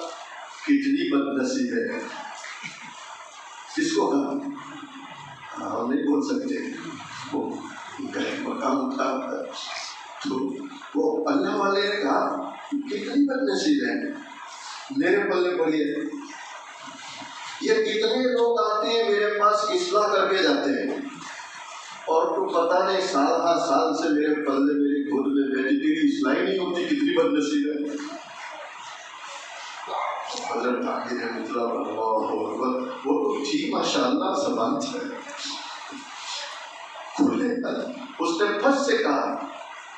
کتنی بدنصیب ہے۔ کس کو کہا؟ ہم نہیں بول سکتے، وہ مقام تھا۔ تو وہ اللہ والے نے کہا کتنی بدنصیب ہے، میرے پلے پڑی ہے، یہ کتنے لوگ آتے ہیں میرے پاس اصلاح کر کے جاتے ہیں، اور تو پتہ نہیں سال ہر سال سے میرے پلے میری گود میں بیٹھی، تیری اصلاح ہی نہیں ہوتی، کتنی بدنصیب ہے۔ حضرت عاقل رحمۃ اللہ وہ تو تھی ماشاء اللہ، زبان سے کھلے، اس نے پھٹ سے کہا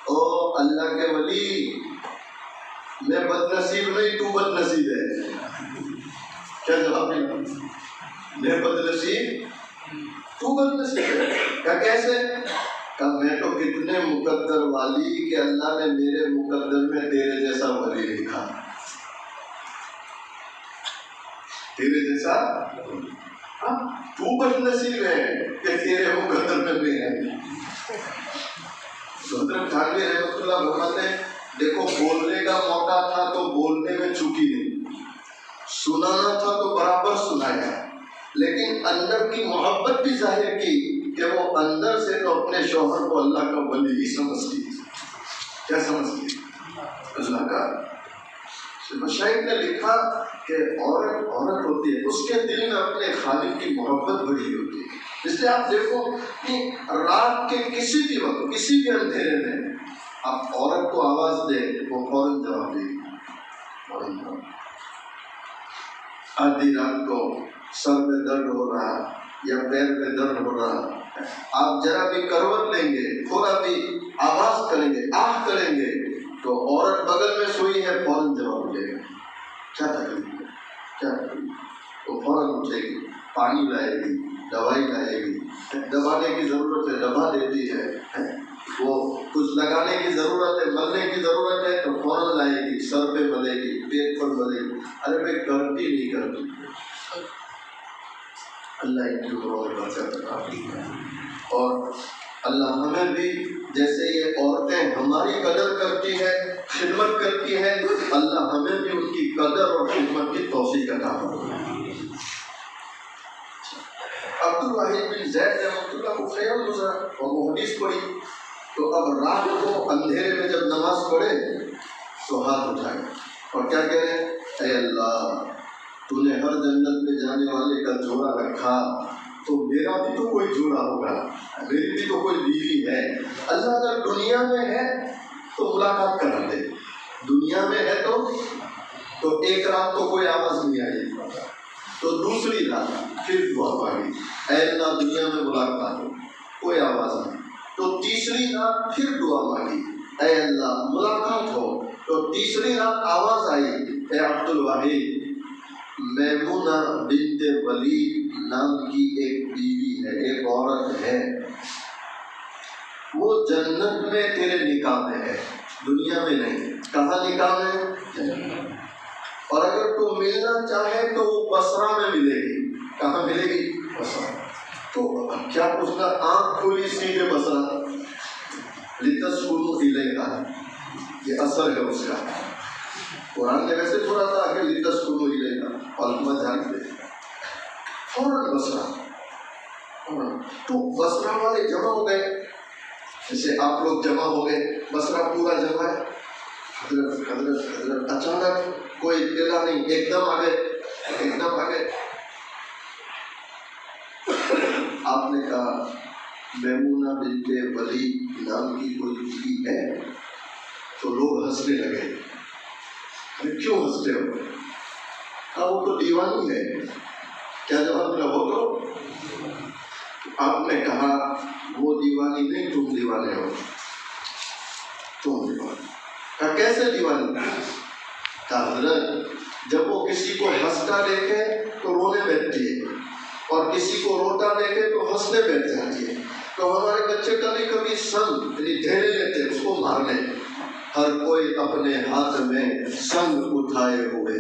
او اللہ کے ولی، میں بدنصیب نہیں، تو بدنصیب ہے۔ کیا جواب ملا؟ میں بدنصیب، تو بدنصیب ہے۔ کیا کیسے؟ کہ میں تو کتنے مقدر والی کہ اللہ نے میرے مقدر میں تیرے جیسا ولی لکھا، تیرے جیسا، تو بدنصیب ہے کہ تیرے مقدر میں نہیں ہے۔ حضرت تھانوی رحمۃ اللہ فرماتے ہیں دیکھو، بولنے کا موقع تھا تو بولنے میں چوکی نہیں، سنانا تھا تو برابر سنایا، لیکن اندر کی محبت بھی ظاہر کی کہ وہ اندر سے تو اپنے شوہر کو اللہ کا ولی ہی سمجھتی۔ کیا سمجھتی؟ اللہ کا۔ مشائخ نے لکھا کہ عورت ہوتی ہے، اس کے دل میں اپنے خالق کی محبت بڑی ہوتی ہے۔ اس لیے آپ دیکھو کہ رات کے کسی بھی وقت، کسی بھی اندھیرے میں آپ عورت کو آواز دیں، وہ فوراً جواب دے گی، فوراً جواب۔ آدھی رات کو سر میں درد ہو رہا یا پیر میں درد ہو رہا، آپ ذرا بھی کروٹ لیں گے، تھوڑا بھی آواز کریں گے، آہ کریں گے، تو عورت بغل میں سوئی ہے، فوراً جواب دے گا، کیا تکلیف ہے، کیا تکلیف، وہ فوراً اٹھے گی، پانی لائے گی، دوائی لائے گی، دبانے کی ضرورت ہے دبا دیتی ہے، وہ کچھ لگانے کی ضرورت ہے ملنے کی ضرورت ہے تو فوراً لائے گی، سر پہ ملے گی، پیٹ پر ملے گی۔ ارے بھائی کرتی نہیں کرتی، اللہ ان کی عمروں میں برکت عطا فرمائے۔ اور اللہ ہمیں بھی جیسے یہ عورتیں ہماری قدر کرتی ہے خدمت کرتی ہے، اللہ ہمیں بھی ان کی قدر اور خدمت کی توفیق عطا فرمائے۔ عبدالواحد بن زید رحمۃ اللہ کو خیال گزرا اور وہ حدیث پڑھی، تو اب رات کو اندھیرے میں جب نماز پڑھے تو ہاتھ اٹھائے اور کیا کہہ رہے ہیں، اے اللہ تو نے ہر جنت میں جانے والے کا جوڑا رکھا، تو میرا بھی تو کوئی جوڑا ہوگا، میری بھی تو کوئی بیوی ہے، اللہ اگر دنیا میں ہے تو ملاقات کرا دے، دنیا میں ہے تو ایک رات تو کوئی آواز نہیں آئی، تو دوسری رات پھر دعا پڑھی، اے اللہ دنیا میں ملاقات ہو، کوئی آواز نہیں، تو تیسری رات پھر دعا مانگی، اے اللہ ملاقات ہو، تو تیسری رات آواز آئی، اے عبدالواحد میمونہ بنت ولید نام کی ایک بیوی ہے، ایک عورت ہے، وہ جنت میں تیرے نکاح میں ہے، دنیا میں نہیں۔ کہاں نکاح میں؟ اور اگر تو ملنا چاہے تو وہ بصرہ میں ملے گی۔ کہاں ملے گی؟ بصرہ۔ تو کیا پوچھنا، آنکھ کھولی سیدھے بصرہ، لتسکنوا الیہا، یہ اثر ہے اس کا۔ قرآن نے ویسے تھوڑا تھا کہ لتسکنوا الیہا، علماء جانتے ہیں، فوراً بصرہ، تو بصرہ والے جمع ہو گئے، جیسے آپ لوگ جمع ہو گئے، بصرہ پورا جمع ہے، حضرت حضرت حضرت، اچانک کوئی اطلاع نہیں، ایک دم آ گئے، ایک دم آ گئے۔ آپ نے کہا میمونہ بنت ولید نام کی کوئی بیوی ہے؟ تو لوگ ہنسنے لگے، کیوں ہنستے ہو؟ کہا وہ تو دیوانی ہے۔ کیا جواب ملا؟ وہ تو آپ نے کہا وہ دیوانی نہیں، تم دیوانے ہو، تم دیوانے۔ کہا کیسے دیوانی؟ کہا حضرت جب وہ کسی کو ہنستا دیکھے تو رونے بیٹھتی ہے، اور کسی کو روتا دیکھے تو ہنسنے بیٹھ جاتی ہے۔ تو ہمارے بچے کبھی کبھی سنگ یعنی ڈھیرے لیتے اس کو مارنے، ہر کوئی اپنے ہاتھ میں سنگ اٹھائے ہوئے،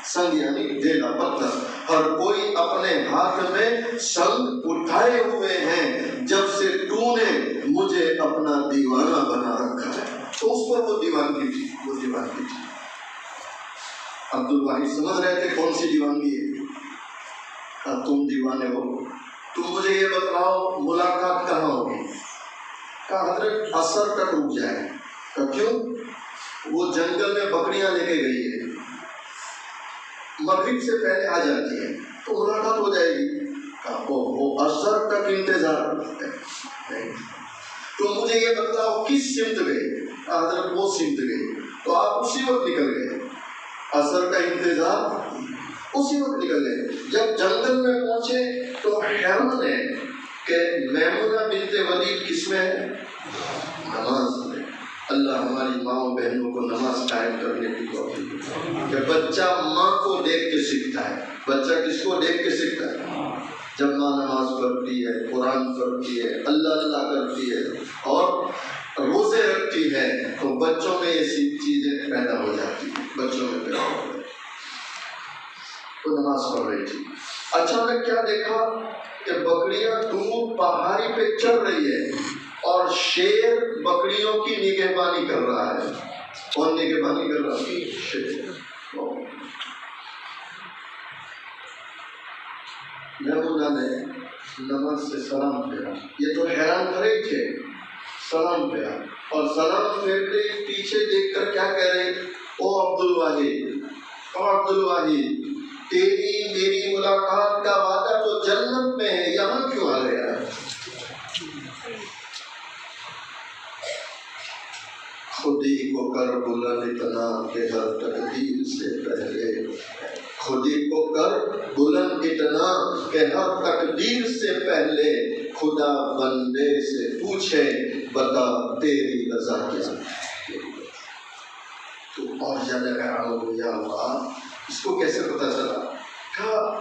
سنگ یعنی ڈھیلا پتھر، ہر کوئی اپنے ہاتھ میں سنگ اٹھائے ہوئے ہیں، جب سے تو نے مجھے اپنا دیوانہ بنا رکھا ہے۔ تو اس پر وہ دیوانگی تھی، وہ دیوانگی تھی۔ عبدالواحد سمجھ رہے تھے کون سی دیوانگی ہے؟ تم دیوانے ہو، تم مجھے یہ بتلاؤ ملاقات کہاں ہوگی؟ کہا حضرت عصر تک رک جائے۔ کہا کیوں؟ وہ جنگل میں بکریاں لے کے گئی ہے، مغرب سے پہلے آ جاتی ہے تو ملاقات ہو جائے گی۔ کہا وہ عصر تک انتظار ہے، تو مجھے یہ بتلاؤ کس سمت گئے؟ کہا حضرت وہ سمت گئی، تو آپ اسی وقت نکل گئے، عصر کا انتظار اسی وقت نکل گئے۔ جب جنگل میں پہنچے تو حیران ہے کہ میمونہ بنت ولید کس میں ہے؟ نماز میں۔ اللہ ہماری ماں و بہنوں کو نماز قائم کرنے کی توفیق دے کہ بچہ ماں کو دیکھ کے سیکھتا ہے۔ بچہ کس کو دیکھ کے سیکھتا ہے؟ جب ماں نماز پڑھتی ہے، قرآن پڑھتی ہے، اللہ اللہ کرتی ہے اور روزے رکھتی ہے تو بچوں میں یہ چیزیں پیدا ہو جاتی ہیں، بچوں میں پیدا ہو جاتی ہیں۔ تو نماز پڑھ رہی تھی، اچانک کیا دیکھا کہ بکریاں دور پہاڑی پہ چڑھ رہی ہے اور شیر بکریوں کی نگہبانی کر رہا ہے۔ کون نگہبانی کر رہا ہے؟ شیر۔ میمونہ نے نماز سے سلام پھیرا، یہ تو حیران کھڑے تھے، سلام پھیرا اور سلام پھیرتے پیچھے دیکھ کر کیا کہہ رہے؟ او عبدالواحد، او عبدالواحد، تیری میری ملاقات کا وعدہ تو جنت میں ہے، یہاں کیوں آ گیا ہے؟ خودی کو کر بلند اتنا کہ ہر تقدیر سے پہلے، خودی کو کر بلند اتنا کہ ہر تقدیر سے پہلے، خدا بندے سے پوچھے بتا تیری رضا کیا ہے۔ تو اور زیادہ حیران ہو گیا، اللہ اس کو کیسے پتا چلا؟ کہا